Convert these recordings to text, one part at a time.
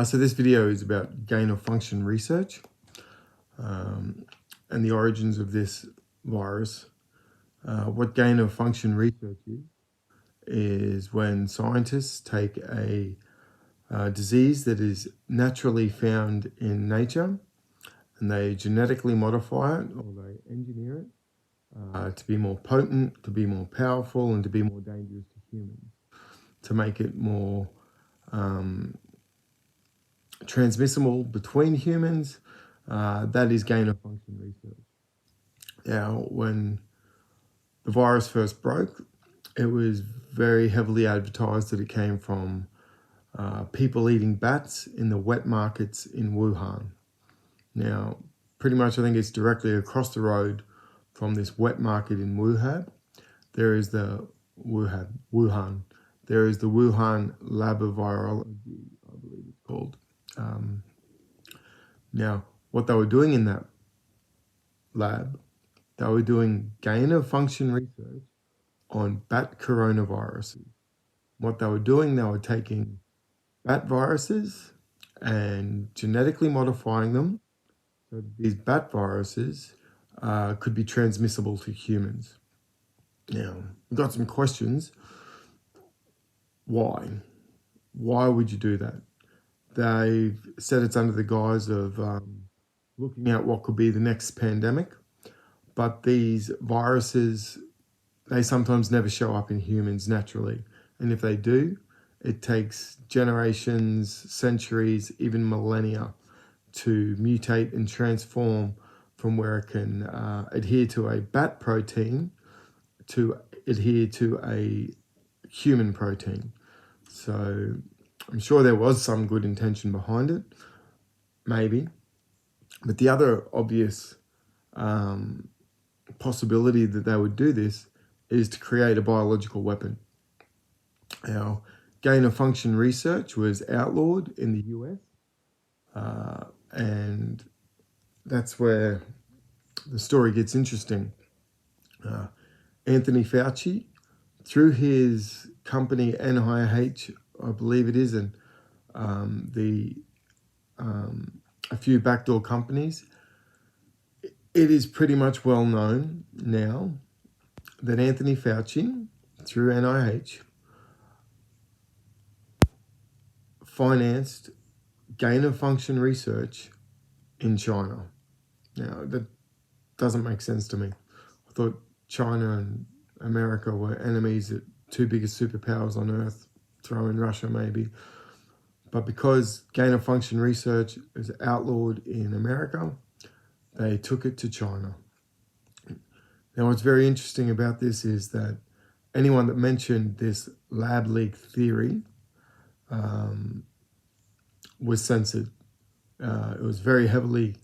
So this video is about gain-of-function research and the origins of this virus. What gain-of-function research is when scientists take a disease that is naturally found in nature and they genetically modify it or they engineer it to be more potent, to be more powerful, and to be more dangerous to humans, to make it more transmissible between humans. That is gain-of-function research. Now, when the virus first broke, it was very heavily advertised that it came from people eating bats in the wet markets in Wuhan. Now, pretty much I think it's directly across the road from this wet market in Wuhan. There is the Wuhan. There is the Wuhan Lab of Virology, I believe it's called. Now, what they were doing in that lab, they were doing gain-of-function research on bat coronaviruses. What they were doing, they were taking bat viruses and genetically modifying them so that these bat viruses could be transmissible to humans. Now, we've got some questions. Why? Why would you do that? They've said it's under the guise of looking at what could be the next pandemic, but these viruses, they sometimes never show up in humans naturally. And if they do, it takes generations, centuries, even millennia to mutate and transform from where it can adhere to a bat protein to adhere to a human protein. So I'm sure there was some good intention behind it, maybe. But the other obvious possibility that they would do this is to create a biological weapon. Now, gain-of-function research was outlawed in the US, and that's where the story gets interesting. Anthony Fauci, through his company NIH, I believe it is, and a few backdoor companies, it is pretty much well known now that Anthony Fauci, through NIH, financed gain-of-function research in China. Now, that doesn't make sense to me. I thought China and America were enemies, at two biggest superpowers on earth, throw in Russia maybe. But because gain-of-function research is outlawed in America, they took it to China. Now, what's very interesting about this is that anyone that mentioned this lab leak theory was censored. It was very heavily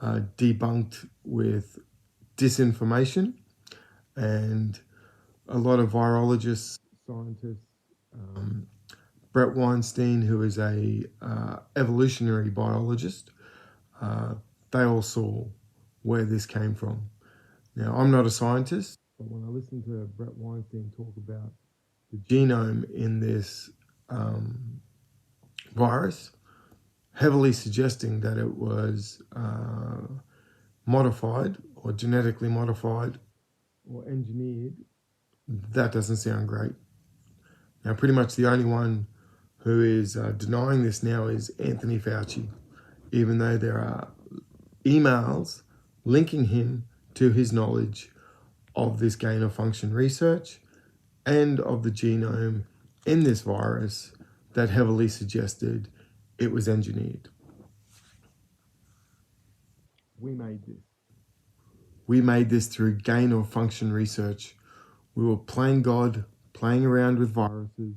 debunked with disinformation, and a lot of virologists, scientists, Brett Weinstein, who is a evolutionary biologist, they all saw where this came from. Now, I'm not a scientist, but when I listen to Brett Weinstein talk about the genome in this virus, heavily suggesting that it was modified or genetically modified or engineered, that doesn't sound great. Now, pretty much the only one who is denying this now is Anthony Fauci, even though there are emails linking him to his knowledge of this gain-of-function research and of the genome in this virus that heavily suggested it was engineered. We made this. We made this through gain-of-function research. We were playing God, playing around with viruses,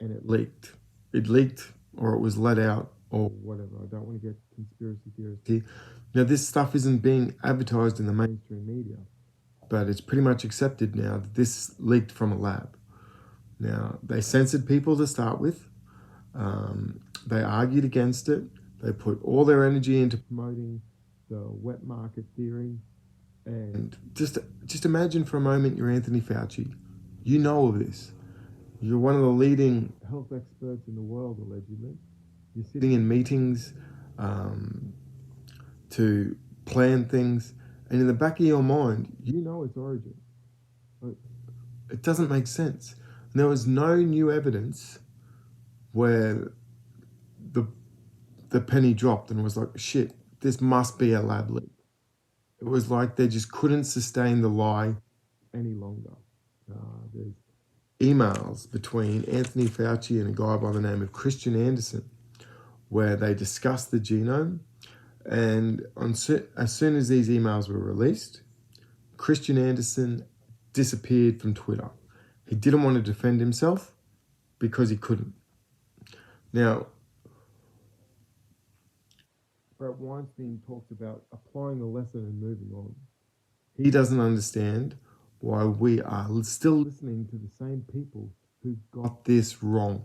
and it leaked. It leaked, or it was let out, or whatever. I don't want to get conspiracy theorists here. Now, this stuff isn't being advertised in the mainstream media, but it's pretty much accepted now that this leaked from a lab. Now, they censored people to start with. They argued against it. They put all their energy into promoting the wet market theory. And just imagine for a moment you're Anthony Fauci. You know of this. You're one of the leading health experts in the world, allegedly. You're sitting in meetings to plan things, and in the back of your mind, you know its origin. But it doesn't make sense. And there was no new evidence where the the penny dropped and was like, shit, this must be a lab leak. It was like they just couldn't sustain the lie any longer. There's emails between Anthony Fauci and a guy by the name of Christian Anderson where they discussed the genome. And as soon as these emails were released, Christian Anderson disappeared from Twitter. He didn't want to defend himself because he couldn't. Now, Brett Weinstein talks about applying the lesson and moving on. He doesn't understand why we are still listening to the same people who got this wrong.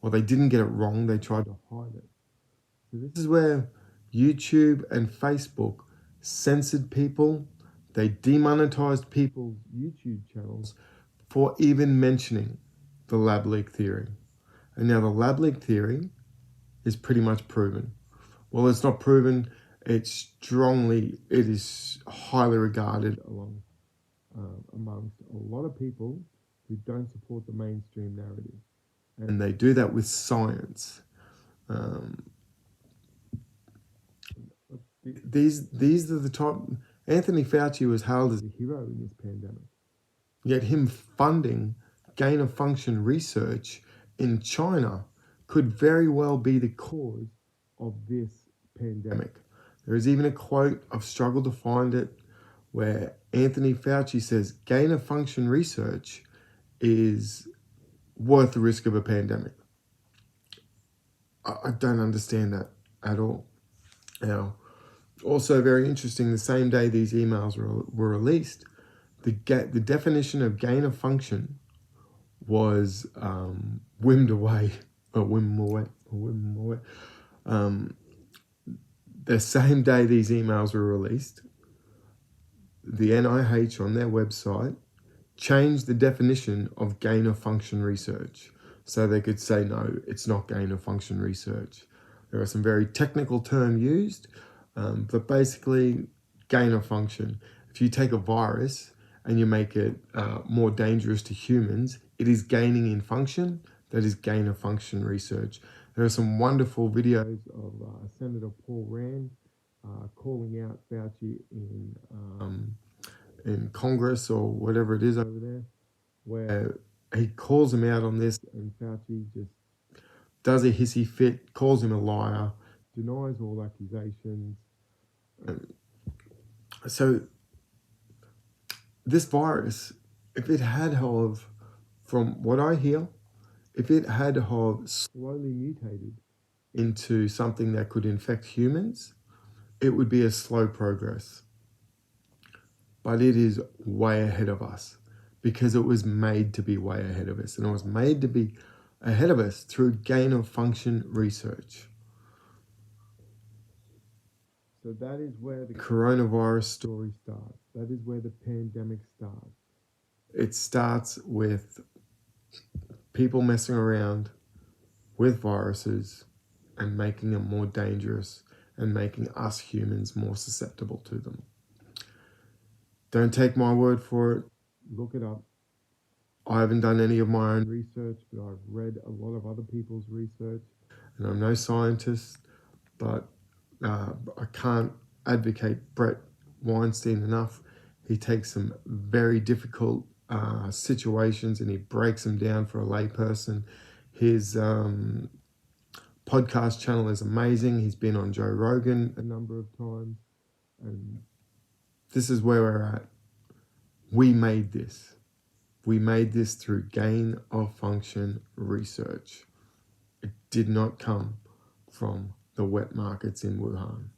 Or they didn't get it wrong, they tried to hide it. So this is where YouTube and Facebook censored people. They demonetized people's YouTube channels for even mentioning the lab leak theory. And now the lab leak theory is pretty much proven. Well, it's not proven, it is highly regarded amongst a lot of people who don't support the mainstream narrative. And they do that with science. These are the type. Anthony Fauci was hailed as a hero in this pandemic. Yet him funding gain of function research in China could very well be the cause of this pandemic. There is even a quote, I've struggled to find it, where Anthony Fauci says gain of function research is worth the risk of a pandemic. I don't understand that at all. Now, also very interesting, the same day these emails were released, the definition of gain of function was whimmed away. The same day these emails were released, the NIH on their website changed the definition of gain of function research. So they could say, no, it's not gain of function research. There are some very technical terms used, but basically gain of function. If you take a virus and you make it more dangerous to humans, it is gaining in function. That is gain of function research. There are some wonderful videos of Senator Paul Rand calling out Fauci in Congress or whatever it is over there, where he calls him out on this, and Fauci just does a hissy fit, calls him a liar, denies all accusations. So this virus, if it had have, from what I hear, if it had have slowly mutated into something that could infect humans, it would be a slow progress. But it is way ahead of us because it was made to be way ahead of us. And it was made to be ahead of us through gain of function research. So that is where the coronavirus story starts. That is where the pandemic starts. It starts with people messing around with viruses and making them more dangerous and making us humans more susceptible to them. Don't take my word for it. Look it up. I haven't done any of my own research, but I've read a lot of other people's research. And I'm no scientist, but I can't advocate Brett Weinstein enough. He takes some very difficult situations and he breaks them down for a layperson. His podcast channel is amazing. He's been on Joe Rogan a number of times. And this is where we're at. We made this. We made this through gain of function research. It did not come from the wet markets in Wuhan.